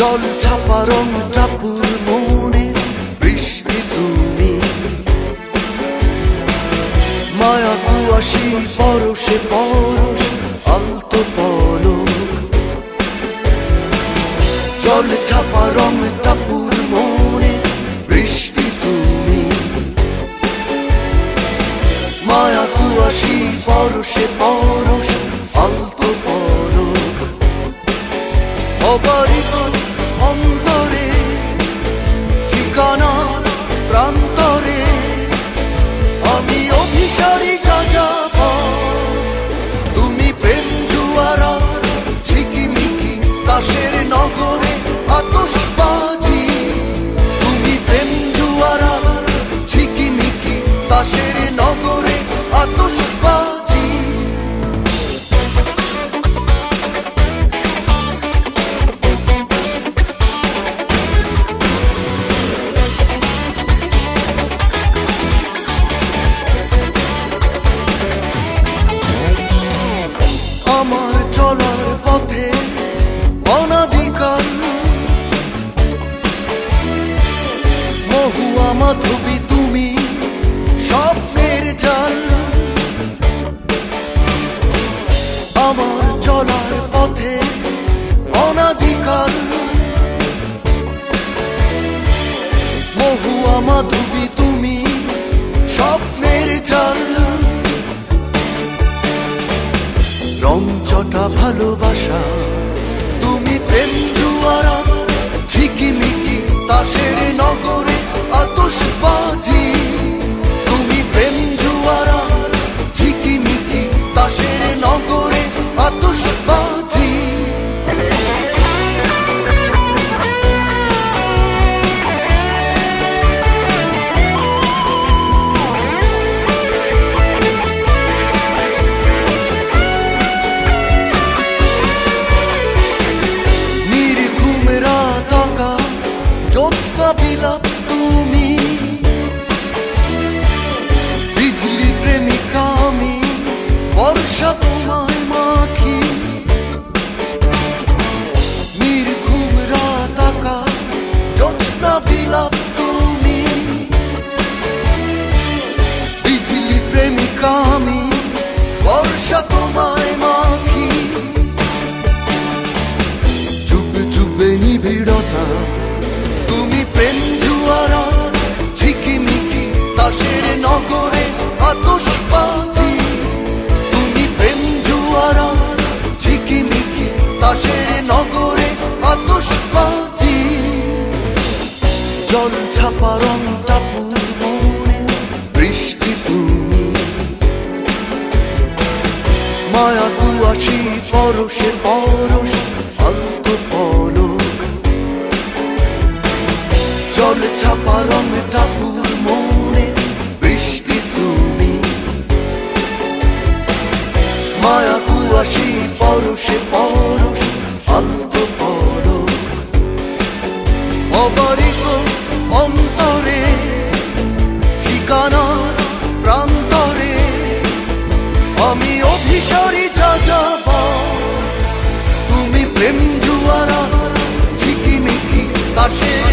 জল ছাপা রং টাপুর মনে বৃষ্টি তুমি, মায়া কুয়াশি পরশে পরশ আলতো পলক। জল ছাপা রং টাপুর মনে বৃষ্টি তুমি, মায়া কুয়াশি পরশে পরশ আলতো পলক। অবারিত অন্তরে ঠিকানা প্রান্তরে আমি অভিসারী যাযাব। তুমি প্রেম জুয়ারার ঝিকিমিকি তাসের নগরে আতশবাজি। তুমি প্রেম জুয়ারার ঝিকিমিকি তাসের নগরে আতশবাজি। আমার চলার পথে অনাদিকাল মহুয়া মাধবী তুমি স্বপ্নের জাল। আমার চলার পথে অনাদিকাল মহুয়া মাধবী তুমি স্বপ্নের জাল। রংচটা ভালোবাসা তুমি প্রেম জুয়ারা ঝিকিমিকি তাসের নগরে আতশবাজি। তুমি প্রেম জুয়ারা ঝিকিমিকি তাসের নগরে আতশবাজি। বিলাপ তুমি বিজলি প্রেমিকা আমি বর্ষা তোমায় মাখি। নির্ঘুম রাত আকাশ জ্যোৎস্না বিলাপ তুমি বিজলি প্রেমিকা আমি বর্ষা তোমায় মাখি। যুগে যুগে নিবিড়তা তুমি প্রেম জুয়ারা ঝিকিমিকি তাসের নগরে আতশবাজি। তুমি প্রেম জুয়ারা ঝিকিমিকি তাসের নগরে আতশবাজি। জল ছাপা রং টাপুর মনে বৃষ্টি তুমি, মায়া কুয়াশি পরশে পরশ আলতো পলক। জল ছাপা রং টাপুর মনে বৃষ্টি তুমি, মায়া কুয়াশি পরশে পরশ আলতো পলক। অবারিত অন্তরে ঠিকানা প্রান্তরে আমি অভিসারী যাযাব। তুমি প্রেম জুয়ারা ঝিকিমিকি তাসের